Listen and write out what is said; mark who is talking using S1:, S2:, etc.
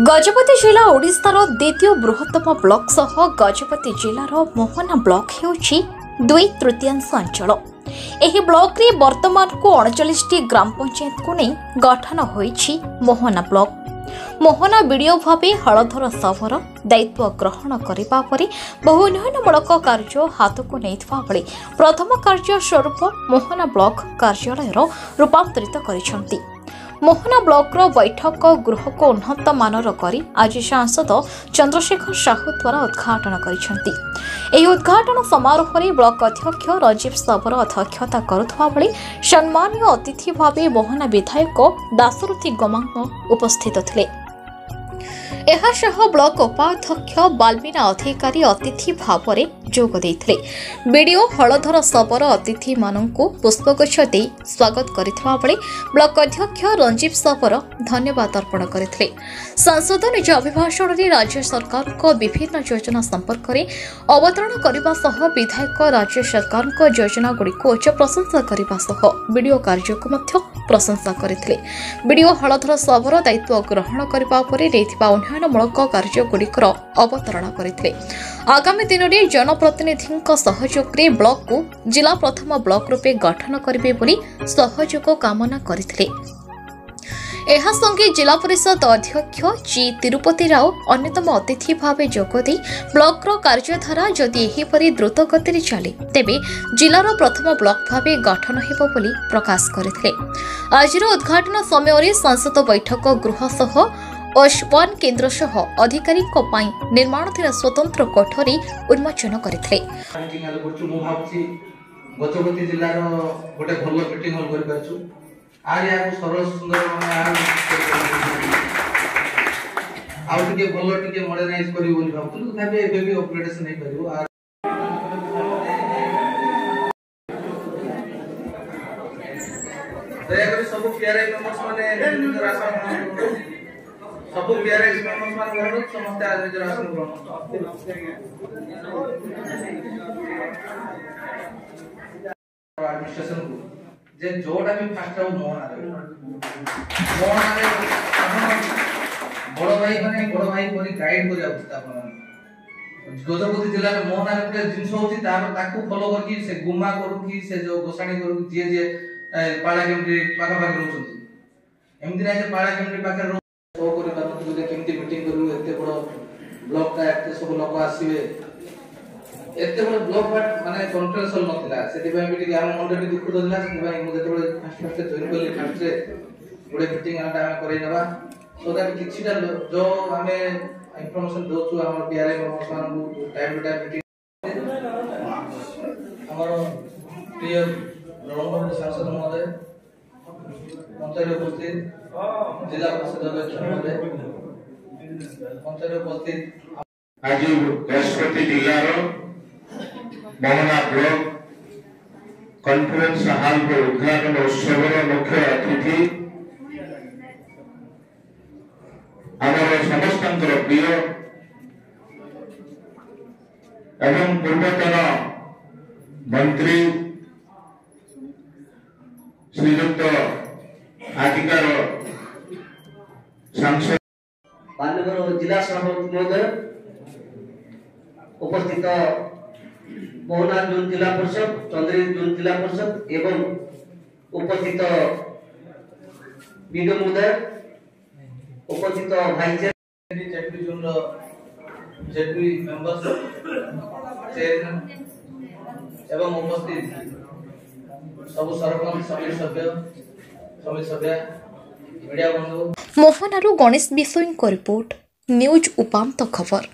S1: गजपति जिला ओडिशार द्वितीय बृहत्तम ब्लॉक सह गजपति जिलार मोहना ब्लॉक हेउछि 2/3 अंचल। एही ब्लॉक रे वर्तमान को 39 ग्राम पंचायत को नहीं गठन होइछि मोहना ब्लॉक। मोहना बीडीओ भावे हलधर सावर दायित्व ग्रहण करबा परे बहु उन्नयनमूलक कार्य हाथ को नैथिबा बेले प्रथम कार्य स्वरूप मोहना ब्लॉक कार्यालय रूपांतरित करिसंती। मोहना ब्लॉक बैठक गृह को उन्नत मानर करी आज सांसद चंद्रशेखर साहू द्वारा उद्घाटन करिसंती। एही उद्घाटन समारोह में ब्लॉक अध्यक्ष राजीव सावर अध्यक्षता करुवा बेले सम्मानीय अतिथि भावे मोहना विधायक दाशरथी गमांग उपस्थित थिले। एहासह ब्लॉक उपाध्यक्ष बालमीना अधिकारी अतिथि भाव में जोग देइथिले। बीडीओ हलधर सावर अतिथि माननकु पुष्पगुच्छ दे स्वागत करिथिबा बेले ब्लॉक अध्यक्ष रंजीव सावर धन्यवाद अर्पण करथिले। सांसद निज अभिभाषण में राज्य सरकार को विभिन्न योजना संपर्क में अवतरण करने सह विधायक राज्य सरकार को योजना गुड़िक उच्च प्रशंसा करने सह बीडीओ कार्य को मध्य प्रशंसा करथिले। बीडीओ हलधर सावर दायित्व ग्रहण करबा परे देथिबा उन्नयनमूलक कार्य गुड़िकर अवतरण करथिले। आगामी दिन में जनप्रतिनिधि सहयोग रे ब्लॉक को जिला प्रथम ब्लॉक रूपे गठन करिवे बोली सहयोग कामना करथिले। एहा संगे जिला परिषद अध्यक्ष जी तिरुपति राव अन्यतम अतिथि भावे जोगदे ब्लॉक कार्यधारा जदि एहीपरि द्रुत गति चले तेबे जिलार प्रथम ब्लॉक भावे गठन हेबो बोली प्रकाश करथिले। आजिर उद्घाटन समय सांसद बैठक गृह सह ओशवान केन्द्र सह अधिकारी निर्माणाधीन स्वतंत्र कोठरी उन्मोचन करथिले।
S2: गजपति जिलार गोटे भल मीटिंग हॉल कर पाछु आर या सरल सुंदर आउ टिके भल टिके मॉडर्नाइज करी बोली भाबतु तथापि एबे भी अपग्रेडेशन नै करिवो आर दयाकरी सब पीआरआई मेंबर्स माने निजर आसन सब पीआरआई मेंबर्स माने ग्रहण समस्त आज निजर आसन एडमिनिस्ट्रेशन को जे जोटा भी फास्ट मोहना बड़ भाई परी गाइड करिया उचित आपन गजपति जिला में मोहना रे जिंस होची ताकू फॉलो करकी से गुम्मा करू की से जो गोसाणी करू जे जे पाळा केमटी पाका पाका रहउछन एमति ना जे पाळा केमटी पाका रह सो करि पारु जे केमति मीटिंग करू एते बड़ ब्लॉक का एते सब लोक आसीबे एते बड़ ब्लॉक बट माने कंट्रोल नथिला सेति भाई मीटिंग हम मंडे भी दुख दला सेति भाई मु जेते बड़ फास्ट जॉइन करले फास्ट रे बड़े मीटिंग आटा हम करै नबा सो दैट किछिटा जो हमें इंफॉर्मेशन दोछु हमर पीआरआई मेंबर्स को टाइम टू टाइम मीटिंग हमर प्रिय रणबंधु सांसद महोदय मंत्री उपस्थित जिला परिषद अध्यक्ष महोदय मंत्री उपस्थित
S3: आज गजपति जिलार मोहना ब्लॉक कॉन्फ्रेंस हॉल को उद्घाटन उत्सव मुख्य अतिथि आमर समस्त प्रिय एवं पूर्वतन मंत्री श्रीयुक्त आदिकार सांसद
S4: माननीय जिला सभापति महोदय उपस्थित मोहना जून जिला परिषद चंद्री जून जिला परिषद एवं उपस्थित बीडीओ महोदय उपस्थित भाइस
S2: जेपी जून जेपी मेंबर्स चेयरमैन एवं उपस्थित सब सरपंच समिति सभ्य मीडिया बंधु
S1: मोहनारू गणेश बिसोईं को रिपोर्ट न्यूज उपांत खबर।